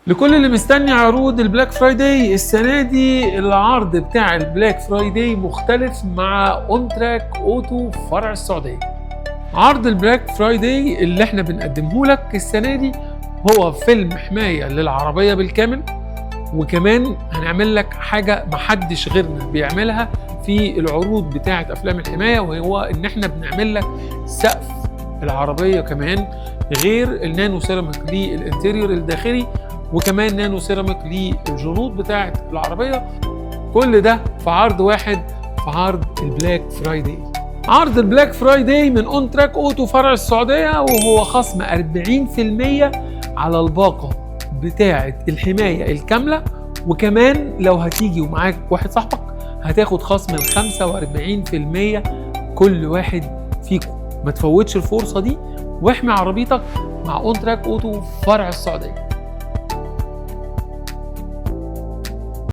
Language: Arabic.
لكل اللي مستني عروض البلاك فرايداي السنة دي، العرض بتاع البلاك فرايداي مختلف مع اون تراك اوتو فرع السعودية. عرض البلاك فرايداي اللي احنا بنقدمه لك السنة دي هو فيلم حماية للعربية بالكامل، وكمان هنعمل لك حاجة محدش غيرنا بيعملها في العروض بتاعة افلام الحماية، وهو ان احنا بنعمل لك سقف العربية كمان، غير النانو سيراميك للانتيريور الداخلي، وكمان نانو سيراميك للجنوط بتاعة العربية. كل ده في عرض واحد، في عرض البلاك فرايداي. عرض البلاك فرايداي من اون تراك اوتو فرع السعودية، وهو خصم 40% على الباقة بتاعة الحماية الكاملة، وكمان لو هتيجي ومعاك واحد صاحبك هتاخد خصم 45% كل واحد فيكم. ما تفوتش الفرصة دي واحمي عربيتك مع اون تراك اوتو فرع السعودية.